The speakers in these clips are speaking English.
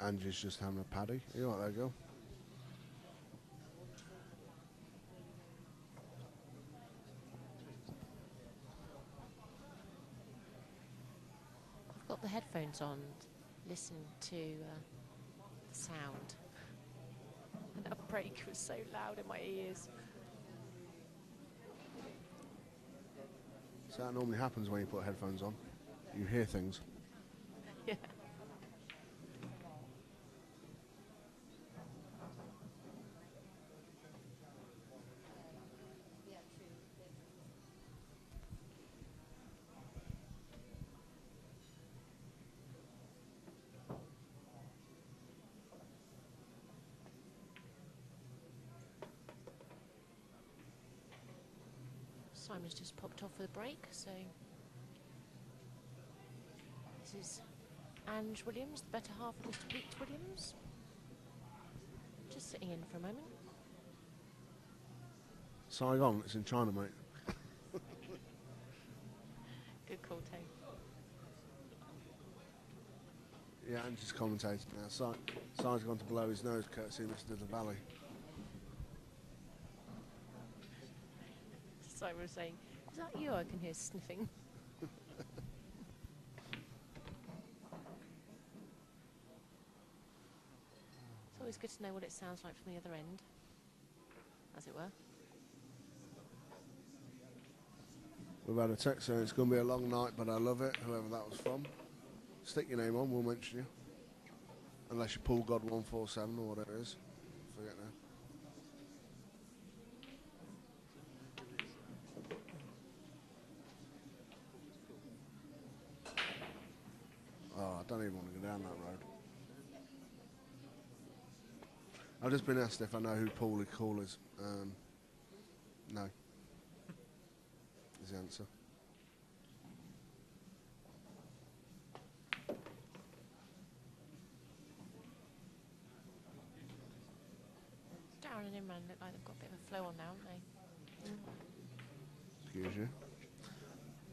Angie's just having a paddy. You all right there, girl? I've got the headphones on, listening to the sound. And that break was so loud in my ears. So that normally happens when you put headphones on. You hear things. Yeah. Simon's just popped off for the break, so this is Ange Williams, the better half of Mr. Pete Williams. Just sitting in for a moment. Saigon, it's in China, mate. Good call, Tony. Yeah, Angie's commentating now. Sai's gone to blow his nose, courtesy of Mr. The Valley. Simon was saying, is that you I can hear sniffing? It's always good to know what it sounds like from the other end, as it were. We've had a text saying it's going to be a long night, but I love it, whoever that was from. Stick your name on, we'll mention you. Unless you pull God 147 or whatever it is. Forget now. Oh, I don't even want to go down that road. I've just been asked if I know who Paulie Call is. No. Is the answer. Darren and Imran look like they've got a bit of a flow on now, haven't they? Excuse you.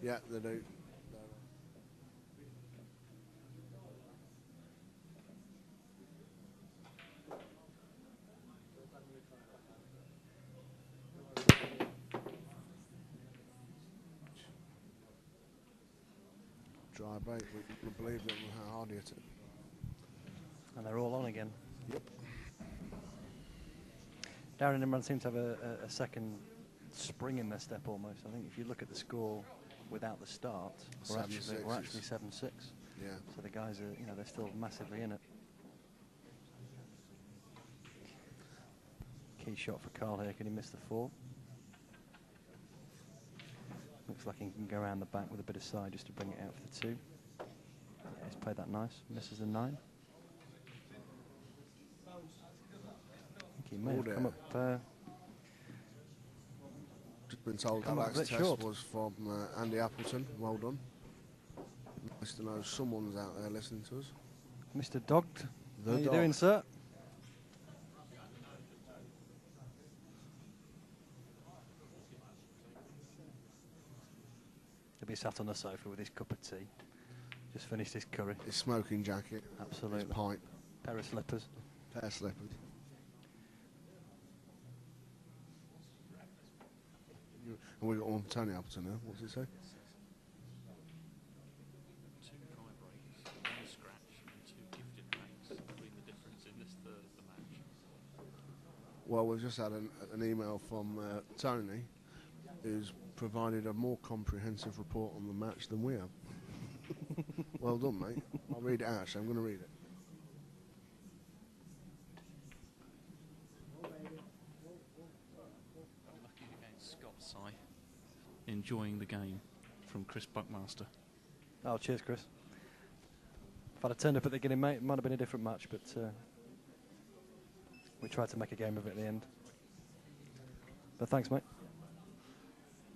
Yeah, they do. Dry break, we can believe them how hard he hit it. And they're all on again. Yep. Darren and Imran seem to have a second spring in their step almost. I think if you look at the score without the start, we're actually 7-6. Yeah. So the guys are, they're still massively in it. Key shot for Karl here. Can he miss the 4? Looks like he can go around the back with a bit of side just to bring it out for the 2. Yeah, he's played that nice. Misses the 9. I think he may have come up. Just been told that last test short. Was from Andy Appleton. Well done. Nice to know someone's out there listening to us. Mr. Dogged. How you doing, sir? He'll be sat on the sofa with his cup of tea. Just finished his curry. His smoking jacket. Absolutely. His pipe. Pair of slippers. Pair of slippers. And we got one for Tony Appleton now. What's it say? 2 dry breaks, 1 scratch, and 2 gifted breaks between the difference in this third of the match. Well, we've just had an email from Tony, who's provided a more comprehensive report on the match than we have. Well done, mate. I'll read it out, actually. I'm going to read it. Lucky against Scott Si. Enjoying the game from Chris Buckmaster. Oh, cheers, Chris. If I'd have turned up at the beginning, mate, it might have been a different match, but we tried to make a game of it at the end. But thanks, mate.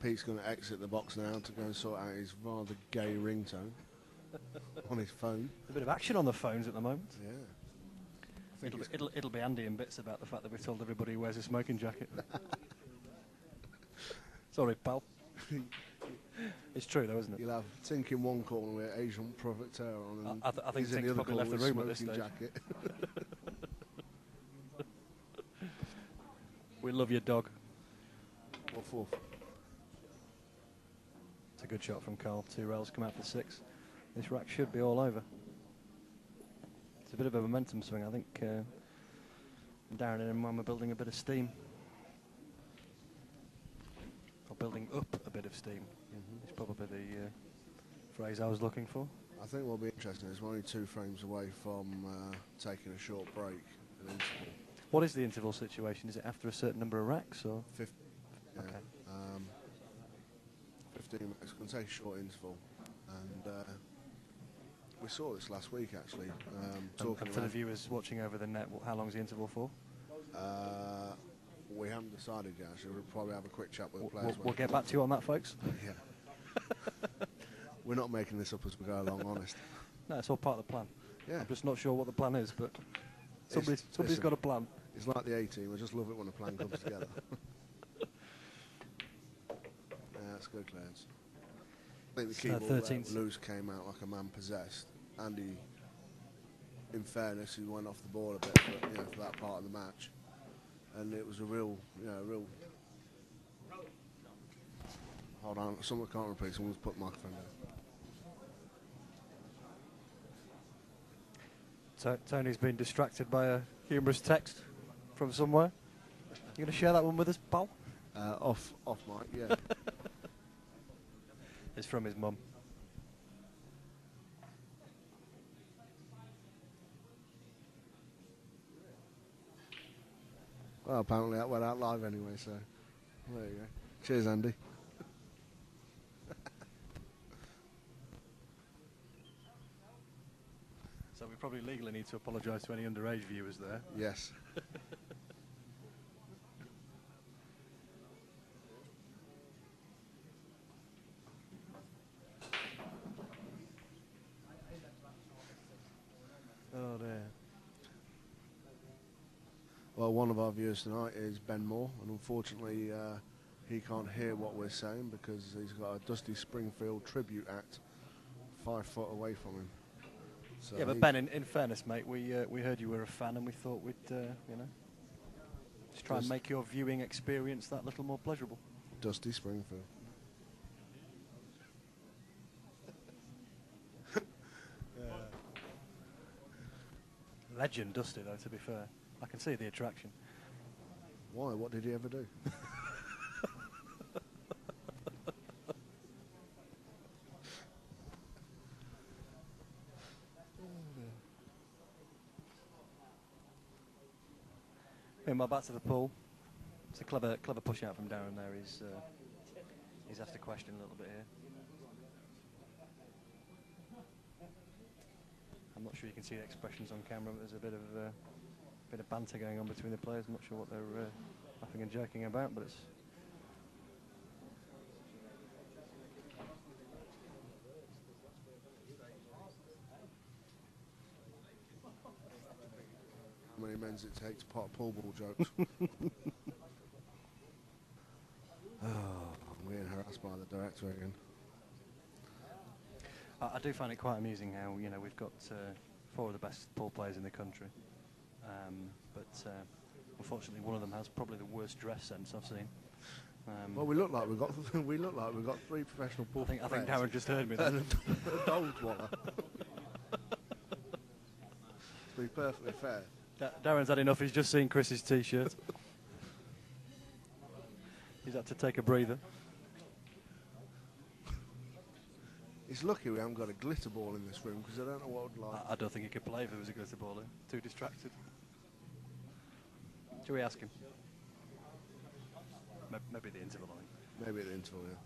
Pete's going to exit the box now to go and sort out his rather gay ringtone on his phone. A bit of action on the phones at the moment. Yeah. It'll be Andy in bits about the fact that we've told everybody he wears a smoking jacket. Sorry, pal. It's true, though, isn't it? You'll have Tink in one corner with Agent Provocateur on, and I think he's in Tink's the other probably corner left the with room at this smoking stage. jacket. We love your dog. What for? It's a good shot from Karl. 2 rails come out for 6. This rack should be all over. It's a bit of a momentum swing. I think Darren and Imran are building a bit of steam. Or building up a bit of steam. It's probably the phrase I was looking for. I think what'll be interesting is we're only 2 frames away from taking a short break. An interval. What is the interval situation? Is it after a certain number of racks, or? 15 Okay. 15 minutes. Going to take a short interval, and we saw this last week actually. And for the viewers watching over the net, how long is the interval for? We haven't decided yet. Actually, we'll probably have a quick chat with the players. We'll get back to you on that, folks. Yeah. We're not making this up as we go along, honest. No, it's all part of the plan. Yeah. I'm just not sure what the plan is, but somebody's listen, got a plan. It's like the A-team. I just love it when a plan comes together. Yeah, that's good, Clarence. I think the key ball 13th. loose came out like a man possessed. Andy, in fairness, he went off the ball a bit for that part of the match. And it was a real. Hold on, someone can't repeat. Someone's put the microphone down. Tony's been distracted by a humorous text from somewhere. You going to share that one with us, pal? Off mic, yeah. It's from his mum. Well, apparently that went out live anyway, so there you go. Cheers, Andy. So we probably legally need to apologise to any underage viewers there. Yes. Oh dear. Well, one of our viewers tonight is Ben Moore, and unfortunately he can't hear what we're saying because he's got a Dusty Springfield tribute act 5 foot away from him. So Yeah, but Ben, in fairness, mate, we heard you were a fan, and we thought we'd just try and make your viewing experience that little more pleasurable. Dusty Springfield. Legend Dusty, though, to be fair. I can see the attraction. Why? What did he ever do? Meanwhile, back to the pool. It's a clever push out from Darren there. He's asked a question a little bit here. I'm not sure you can see the expressions on camera, but there's a bit of banter going on between the players. I'm not sure what they're laughing and joking about, but it's. How many men's it takes pot pool ball jokes? Oh, I'm getting harassed by the director again. I do find it quite amusing how we've got 4 of the best pool players in the country, but unfortunately one of them has probably the worst dress sense I've seen. Well, we look like we've got 3 professional pool players. I think Darren just heard me there. And a dog waller. To be perfectly fair. Darren's had enough. He's just seen Chris's T-shirt. He's had to take a breather. It's lucky we haven't got a glitter ball in this room because I don't know what I'd like. I don't think he could play if there was a glitter ball in. Too distracted. Shall we ask him? Maybe the interval, I think. Maybe at the interval, yeah.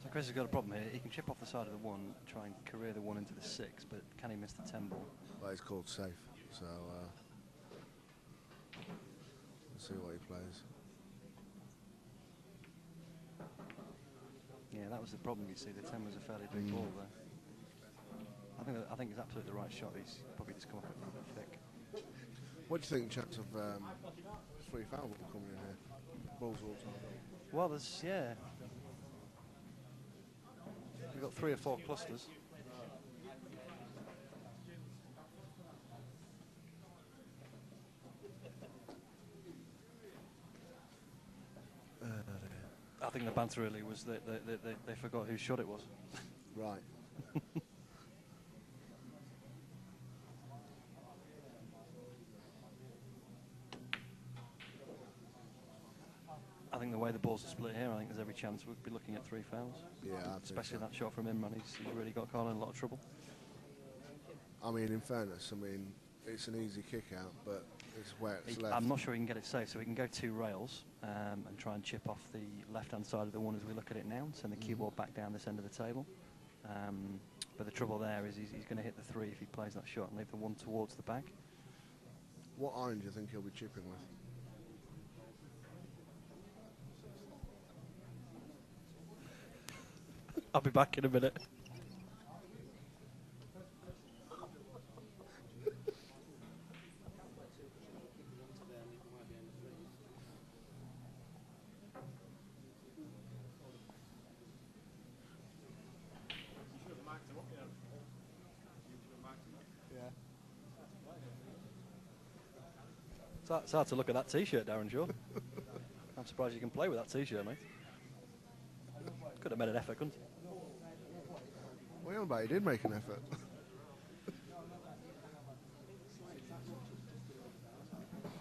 So Chris has got a problem here. He can chip off the side of the 1, try and career the 1 into the 6, but can he miss the 10 ball? Well, it's called safe, so let's see what he plays. Yeah, that was the problem. You see, the 10 was a fairly big ball there. I think it's absolutely the right shot. He's probably just come up a little bit thick. What do you think, chance of free foul ball coming in here? Balls all time. Well, there's, yeah. We've got 3 or 4 clusters. I think the banter really was that they forgot whose shot it was. Right. I think the way the balls are split here, I think there's every chance we'll be looking at 3 fouls. Yeah, I think especially so. that shot from Imran. He's really got Karl in a lot of trouble. I mean, in fairness, I mean, it's an easy kick out, but it's where it's left. I'm not sure he can get it safe, so we can go 2 rails and try and chip off the left-hand side of the one as we look at it now, send the cue ball back down this end of the table. But the trouble there is he's going to hit the 3 if he plays that shot and leave the 1 towards the back. What iron do you think he'll be chipping with? I'll be back in a minute. It's hard to look at that T-shirt, Darren Shaw. I'm surprised you can play with that T-shirt, mate. Could have made an effort, couldn't he? Well, but he did make an effort.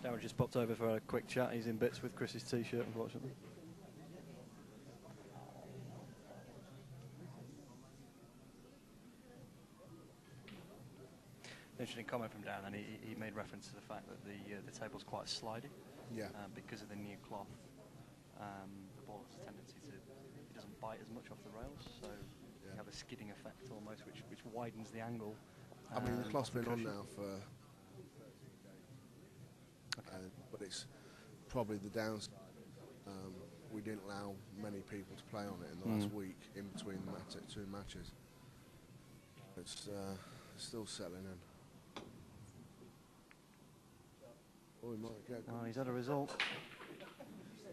Darren just popped over for a quick chat. He's in bits with Chris's T-shirt, unfortunately. Interesting comment from Darren, and he made reference to the fact that the table's quite slidey. Yeah. Because of the new cloth, the ball has a tendency to, it doesn't bite as much off the rails, so you have a skidding effect almost, which widens the angle. I mean, the cloth's of the been on cushion. now for, but it's probably the downside. We didn't allow many people to play on it in the last week in between the 2 matches. It's still settling in. Oh, he might get. Oh, he's had a result.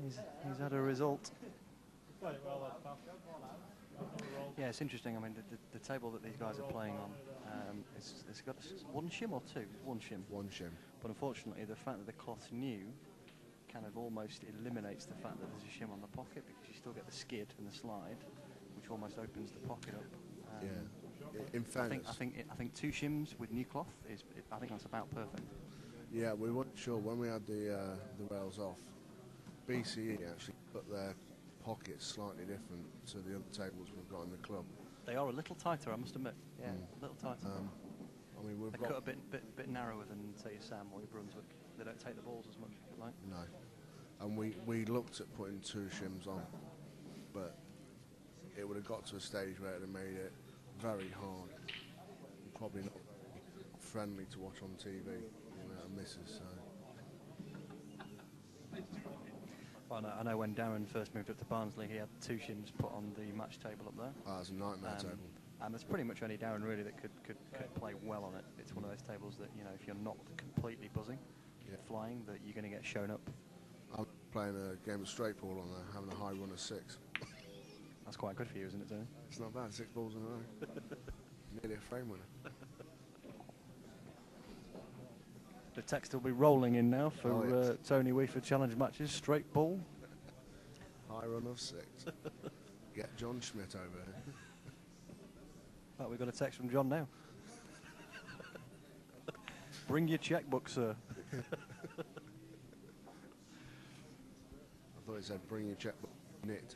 He's had a result. Yeah, it's interesting. I mean, the table that these guys are playing on, it's got 1 shim or 2? 1 shim. 1 shim. But unfortunately, the fact that the cloth's new kind of almost eliminates the fact that there's a shim on the pocket, because you still get the skid and the slide, which almost opens the pocket up. Yeah. In fairness, I think 2 shims with new cloth I think that's about perfect. Yeah, we weren't sure when we had the rails off. BCE actually put their pockets slightly different to the other tables we've got in the club. They are a little tighter, I must admit. Yeah, a little tighter. I mean, we've they got cut a bit narrower than, say, your Sam or your Brunswick. They don't take the balls as much, like. no, and we looked at putting 2 shims on, but it would have got to a stage where it would have made it very hard, and probably not friendly to watch on TV. Misses. So. Well, I know when Darren first moved up to Barnsley, he had 2 shims put on the match table up there. Oh, it's a nightmare table. And there's pretty much only Darren really that could play well on it. It's one of those tables that, you know, if you're not completely buzzing, flying, that you're going to get shown up. I'm playing a game of straight ball on there, having a high run of 6. That's quite good for you, isn't it, Tony? It's not bad, 6 balls in a row. Nearly a frame winner. The text will be rolling in now for Tony Weaver challenge matches. Straight ball. High run of 6. Get John Schmidt over here. Well, we've got a text from John now. Bring your checkbook, sir. I thought he said bring your checkbook knit.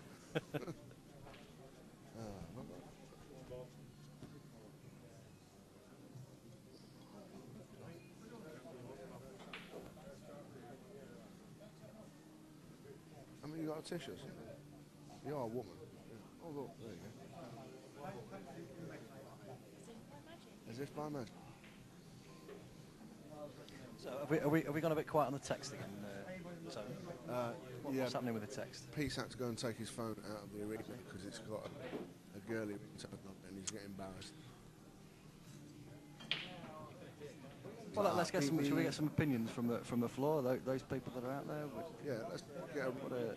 I mean, you got a tissue or something? You are a woman. Yeah. Oh, look, there you go. Is this by magic? So are we gone a bit quiet on the text again? What's happening with the text? Pete's had to go and take his phone out of the arena because it's got a girly ringtone on it and he's getting embarrassed. Well, let's get some. Should we get some opinions from the floor? Those people that are out there. Yeah, let's get What a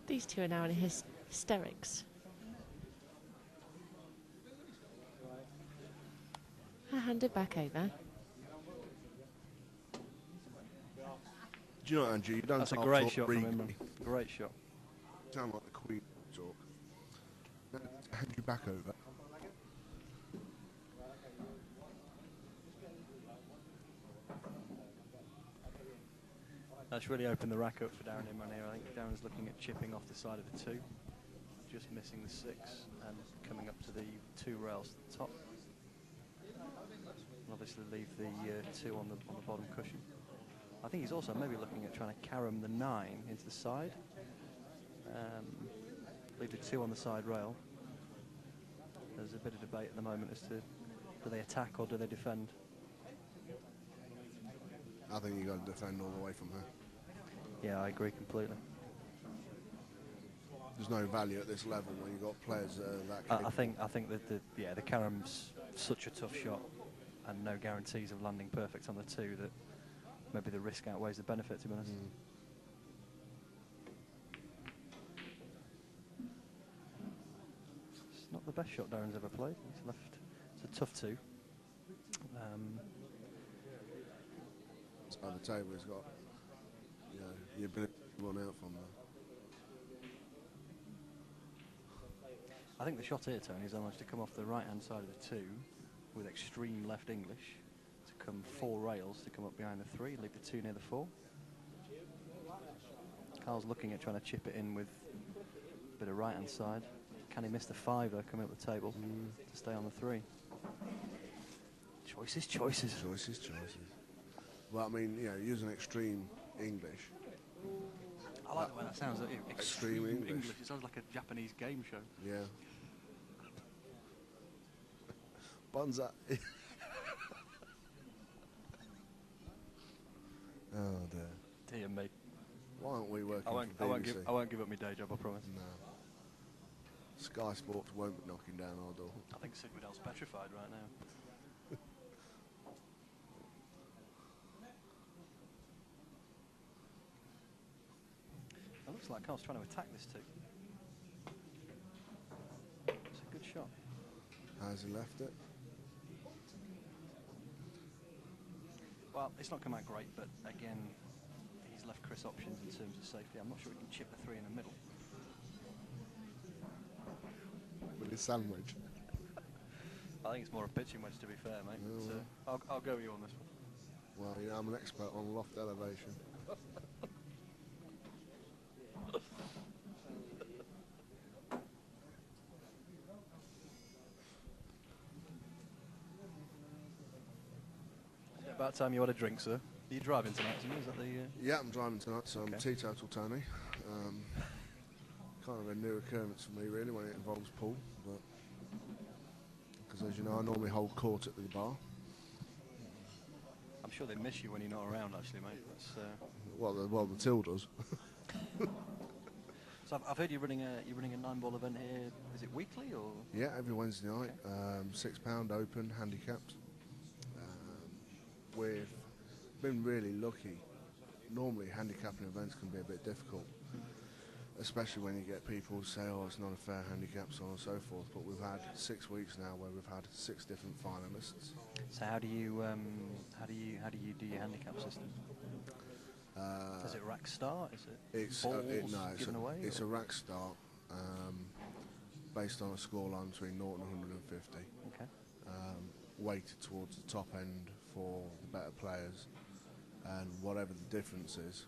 These two are now in hysterics. I hand it back over. Do you know, Andrew, you don't That's a talk great shot from regally. Imran. Great shot. Sound like the Queen talk. Hand you back over. That's really opened the rack up for Darren Imran here. I think Darren's looking at chipping off the side of the 2, just missing the 6, and coming up to the 2 rails at the top. And obviously leave the 2 on the bottom cushion. I think he's also maybe looking at trying to carom the 9 into the side. Leave the 2 on the side rail. There's a bit of debate at the moment as to do they attack or do they defend. I think you've got to defend all the way from there. Yeah, I agree completely. There's no value at this level when you've got players that are that capable. I think that the carom's such a tough shot and no guarantees of landing perfect on the 2 that maybe the risk outweighs the benefit, to be honest. It's not the best shot Darren's ever played. He's left. It's a tough 2. On the table, he's got, you know, the ability to run out from there. I think the shot here, Tony, is almost to come off the right-hand side of the 2 with extreme left English, to come 4 rails, to come up behind the 3, leave the 2 near the 4. Karl's looking at trying to chip it in with a bit of right-hand side. Can he miss the 5 though, coming up the table to stay on the 3? Choices. Choices. Well, I mean, you know, using extreme English. I like the way that sounds. Extreme English. It sounds like a Japanese game show. Yeah. Bonza. Oh dear. Dear me. Why aren't we working I won't give up my day job, I promise. No. Sky Sports won't be knocking down our door. I think Sigurdal's petrified right now. It looks like Karl's trying to attack this 2. It's a good shot. Has he left it? Well, it's not come out great, but again, he's left Chris options in terms of safety. I'm not sure he can chip the 3 in the middle. With his sandwich. I think it's more a pitching wedge, to be fair, mate. Yeah, But, I'll go with you on this one. Well, you know, I'm an expert on loft elevation. About time you had a drink, sir. Are you driving tonight, is that the... Yeah, I'm driving tonight, so I'm Okay. teetotal, Tony. Kind of a new occurrence for me, really, when it involves pool. But because, as you know, I normally hold court at the bar. I'm sure they miss you when you're not around, actually, mate. That's, Well, the till does. so I've heard you're running a 9-ball event here. Is it weekly or? Yeah, every Wednesday night. Okay. £6 open, handicapped. We've been really lucky. Normally, handicapping events can be a bit difficult, especially when you get people who say, "Oh, it's not a fair handicap," so on and so forth. But we've had 6 weeks now where we've had 6 different finalists. So how do you do your handicap system? Does it rack start? Is it balls given away? It's a rack start based on a scoreline between 0 and 150. Okay. Weighted towards the top end for the better players, and whatever the difference is,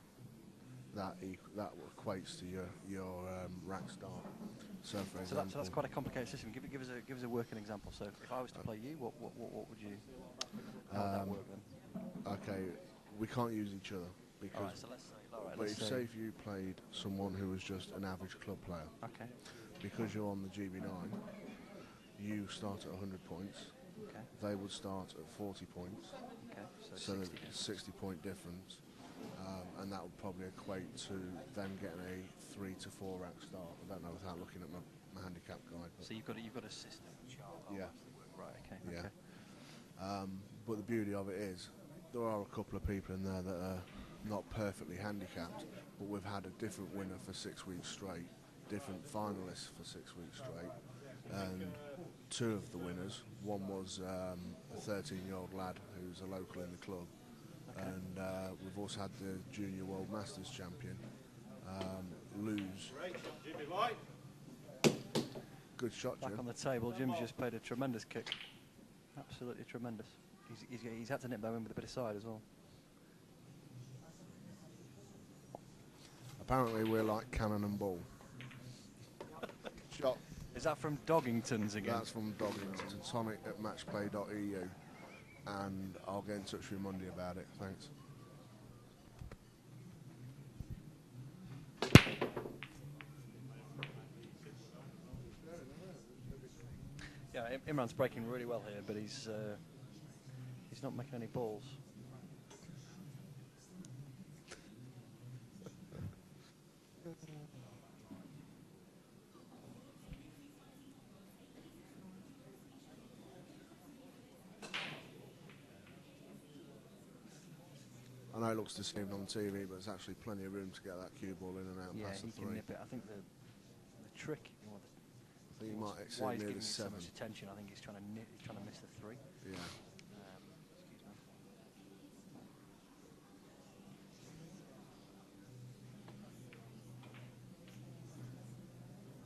that equates to your rack start. So, for example, so that's quite a complicated system. Give us a working example. So if I was to play you, what would you? How would that work then? Okay, we can't use each other because. All right. So let's say. But say if you played someone who was just an average club player, Okay. because you're on the GB9, you start at 100 points. Okay. They would start at 40 points. Okay. So 60 there's a 60-point difference. and that would probably equate to them getting a 3 to 4 rack start. I don't know without looking at my handicap guide. So you've got a system chart. Yeah. Right. Okay. Yeah. Okay. But the beauty of it is there are a couple of people in there that are not perfectly handicapped, but we've had a different winner for 6 weeks straight, different finalists for 6 weeks straight, and 2 of the winners, one was a 13-year-old lad who's a local in the club, and we've also had the Junior World Masters champion lose. Good shot, Jim. Back on the table, Jim's just played a tremendous kick. Absolutely tremendous. He's had to nip that in with a bit of side as well. Apparently we're like cannon and ball. Shot. Is that from Doggington's again? That's from Doggington's. Tonic at matchplay.eu, and I'll get in touch with you Monday about it. Thanks. Yeah, Imran's breaking really well here, but he's not making any balls. I know it looks deceiving on TV, but there's actually plenty of room to get that cue ball in and out and Yeah, past the he 3. can nip it. I think the trick, I think he might why exceed he's near giving the it so 7. much attention, I think he's trying to miss the 3. Yeah. Excuse me.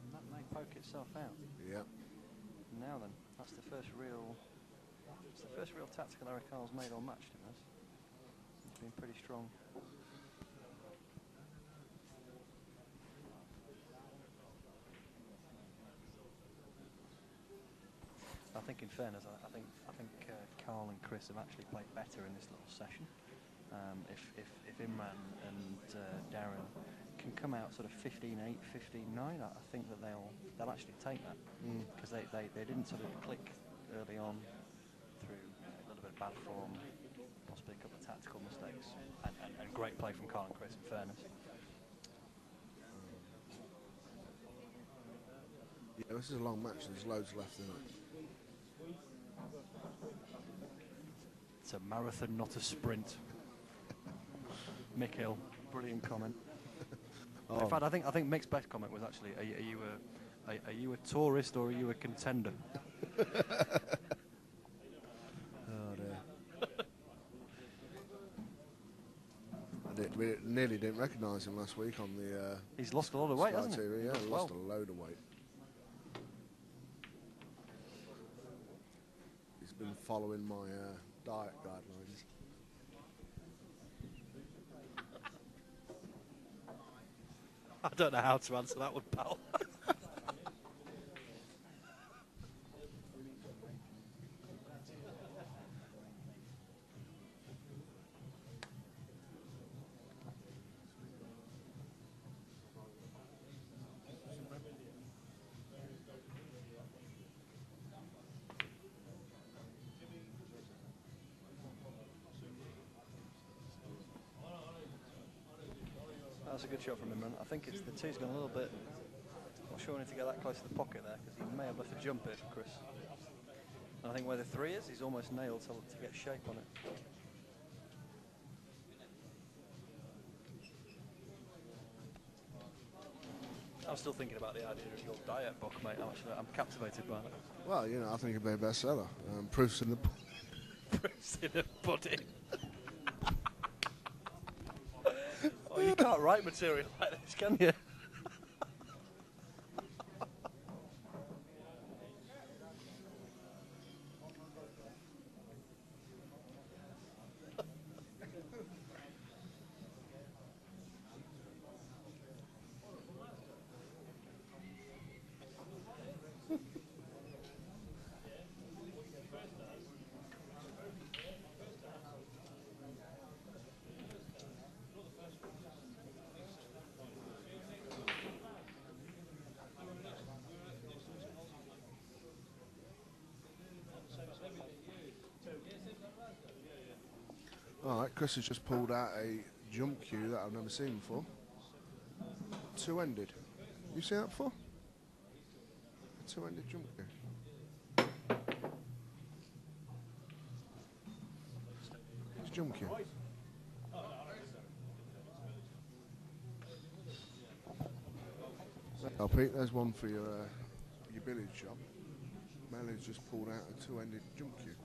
And that may poke itself out. Yep. Now then, that's the first real tactical error Karl's made all match, to be honest. He's been pretty strong. I think, in fairness, I think Karl and Chris have actually played better in this little session. If Imran and Darren can come out sort of 15-8, 15-9, I think that they'll actually take that, because they didn't sort of click early on through a little bit of bad form, possibly a couple of tactical mistakes, and great play from Karl and Chris, in fairness. Yeah, this is a long match. There's loads left in it. It's a marathon, not a sprint. Mick Hill, brilliant comment. Oh. In fact, I think Mick's best comment was actually, are you a tourist or are you a contender? Oh dear. We nearly didn't recognise him last week on the. He's lost a lot of weight, Sky hasn't he? TV. Yeah, Lost he lost a load of weight. He's been following my diet guidelines. I don't know how to answer that one, pal. That's a good shot from Imran. I think it's the tee's gone a little bit. Not sure we need to get that close to the pocket there, because he may have left a jump here for Chris. And I think where the 3 is, he's almost nailed to get shape on it. I'm still thinking about the idea of your diet book, mate. I'm captivated by that. Well, you know, I think it'd be a bestseller. Proofs in the. Proofs in the pudding. Oh, you can't write material like this, can you? All right, Chris has just pulled out a jump cue that I've never seen before. Two-ended. You seen that before? A two-ended jump cue. It's jump cue. Oh, Pete, there's one for your billiard shop. Melling's just pulled out a two-ended jump cue.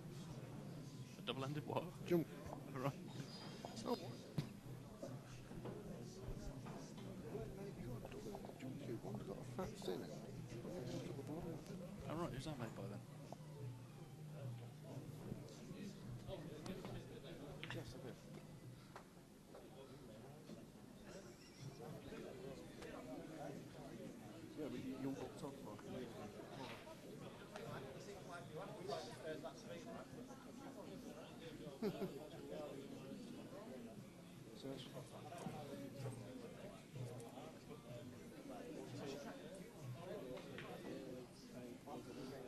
A double-ended what? Jump. Right. Oh. One's got a fat fin in it. Oh, right, who's that made by then? Yes, I did. Yeah, but you'll walk off like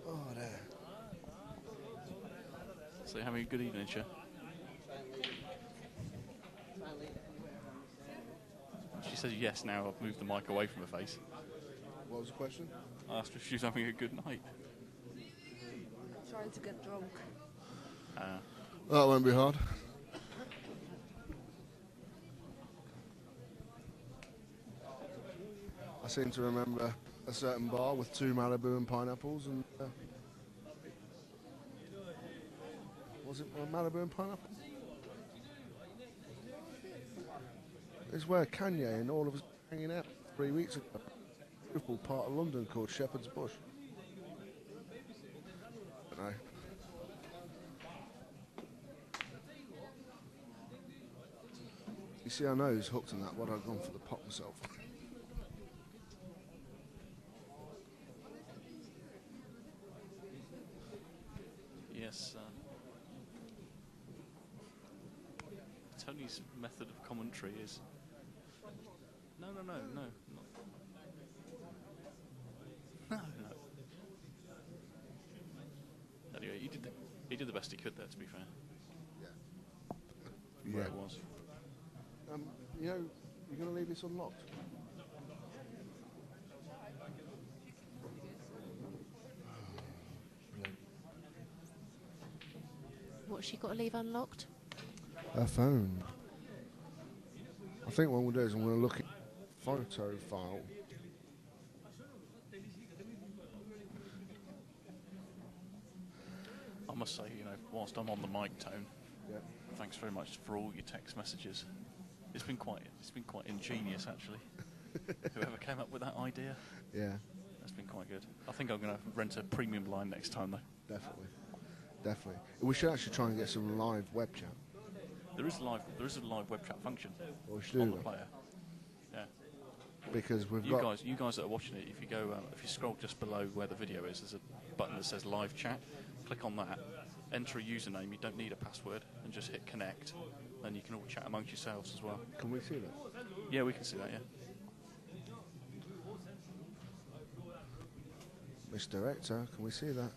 oh, there. So you're having a good evening, Chair? She says yes now. I've moved the mic away from her face. What was the question? I asked her if she was having a good night. Trying to get drunk. That won't be hard. I seem to remember a certain bar with 2 Malibu and pineapples, and was it Malibu and pineapple? It's where Kanye and all of us were hanging out 3 weeks ago. Beautiful part of London called Shepherd's Bush. I don't know. You see, I know who's hooked on that, but I've gone for the pop myself. Yes. Tony's method of commentary is... No. Anyway, he did the best he could there, to be fair. Yeah. Where it was. You know, you're going to leave this unlocked? What's she got to leave unlocked? Her phone. I think what we'll do is I'm going to look at photo file. I must say, whilst I'm on the mic tone, Yeah. thanks very much for all your text messages. It's been quite ingenious, actually. Whoever came up with that idea, Yeah, that's been quite good. I think I'm going to rent a premium line next time, though. definitely. We should actually try and get some live web chat. There is a live web chat function Or we should on do the that. player. Yeah. Because we've You got... guys that are watching it, if you scroll just below where the video is, there's a button that says live chat. Click on that, enter a username. You don't need a password, and just hit connect. Then you can all chat amongst yourselves as well. Can we see that? Yeah, we can see that. Yeah. Mr. Director, can we see that?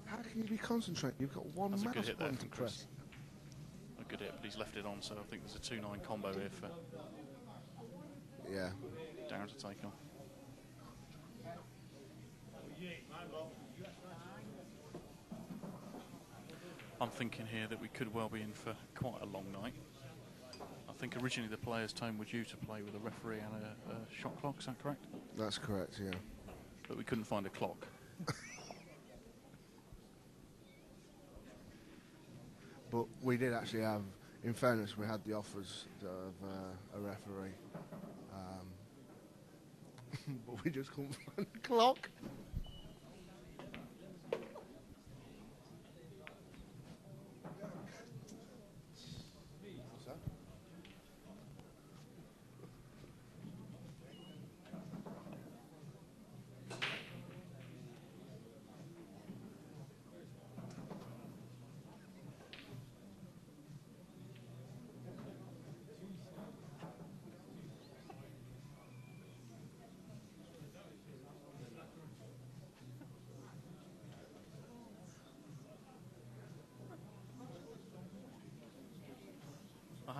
How can you be concentrating? You've got one That's a mouse good hit there button to from Chris. press. A good hit, but he's left it on, so I think there's a 2-9 combo here for Yeah. Darren to take on. I'm thinking here that we could well be in for quite a long night. I think originally the players' tone was due to play with a referee and a shot clock, is that correct? That's correct, yeah. But we couldn't find a clock. But we did actually have, in fairness, we had the offers of a referee. But we just couldn't find a clock. What's that?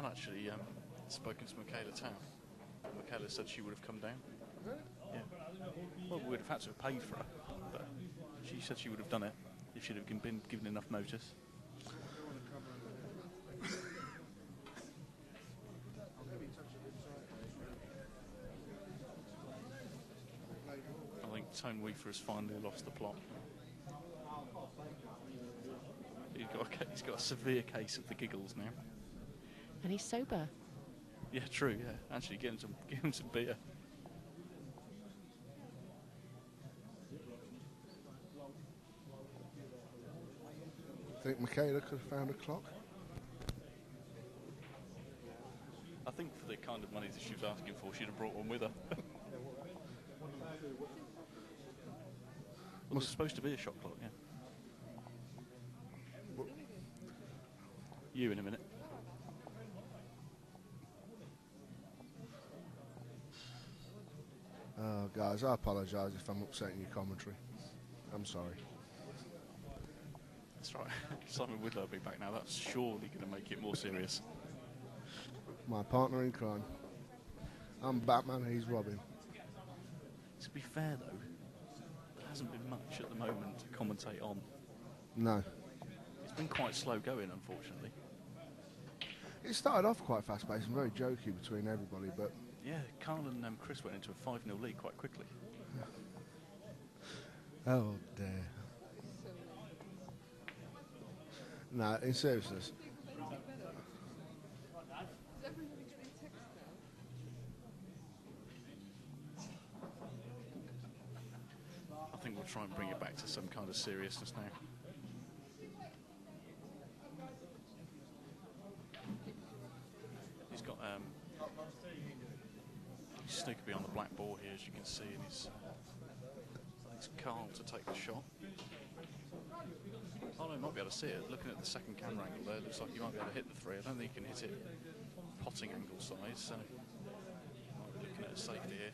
actually spoken to Michaela Town. Michaela said she would have come down. Yeah. Well, we would have had to have paid for her, but she said she would have done it if she'd have been given enough notice. I think Tone Weaver has finally lost the plot. He's got a severe case of the giggles now. And he's sober. Yeah, true, yeah. Actually, give him some beer. Think Michaela could have found a clock? I think for the kind of money that she was asking for, she'd have brought one with her. Well, there's supposed to be a shot clock, yeah. You in a minute. Guys, I apologise if I'm upsetting your commentary. I'm sorry. That's right. Simon Whitlow will be back now. That's surely going to make it more serious. My partner in crime. I'm Batman, he's Robin. To be fair, though, there hasn't been much at the moment to commentate on. No. It's been quite slow going, unfortunately. It started off quite fast-paced and very jokey between everybody, but... Yeah, Karl and Chris went into a 5-0 lead quite quickly. Oh, dear. No, in seriousness. I think we'll try and bring it back to some kind of seriousness now. He's got Snookerby on the black ball here, as you can see, and it's Karl to take the shot. Oh no, he might be able to see it. Looking at the second camera angle there, it looks like he might be able to hit the three. I don't think he can hit it potting angle size, so might be looking at a safety here.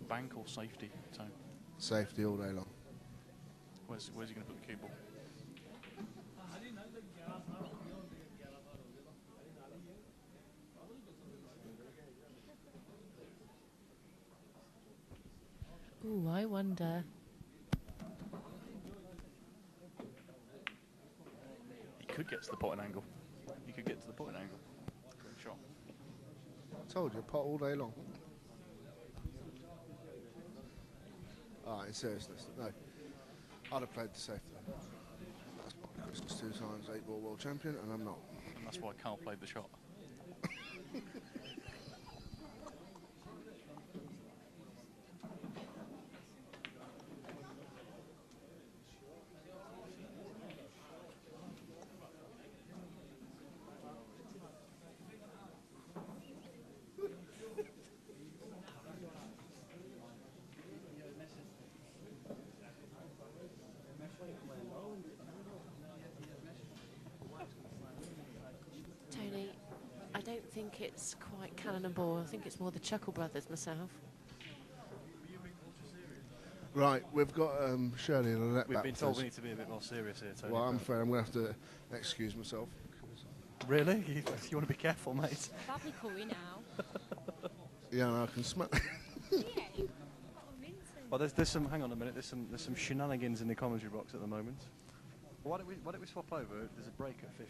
Bank or safety, Tone? Safety all day long. Where's he going to put the cue ball? Ooh, I wonder. He could get to the potting angle. He could get to the potting angle. Great shot. I told you, pot all day long. In seriousness, no. I'd have played the safety. That's why Chris is 2 times 8-ball world champion, and I'm not. And that's why Karl played the shot. Tony, I don't think it's quite Cannon and Ball. I think it's more the Chuckle Brothers myself. Right, we've got Shirley and Annette We've back been with told us. we need to be a bit more serious here, Tony. Well, I'm afraid I'm going to have to excuse myself. Really? You want to be careful, mate? Probably curry now. Yeah, no, I can smell. Well, there's some. Hang on a minute. There's some shenanigans in the commentary box at the moment. Well, why don't we swap over? There's a break at 15.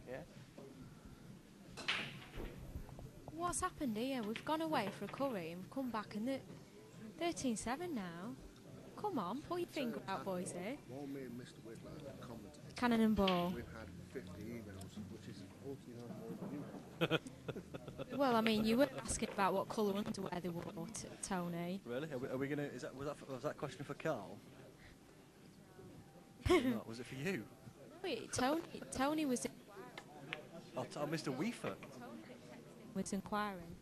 Yeah. What's happened here? We've gone away for a curry and we've come back and they're 13-7 now. Come on, pull your finger out, boys here. While me and Mr. Whitlow have commented, Cannon and Ball. we've had 50 emails, which is 49 more than you. Well, I mean, you were asking about what colour underwear they wore, Tony. Really? Are we gonna? Was that question for Karl? No, was it for you? Wait, Tony was Oh, Mr. Weaver. inquiring.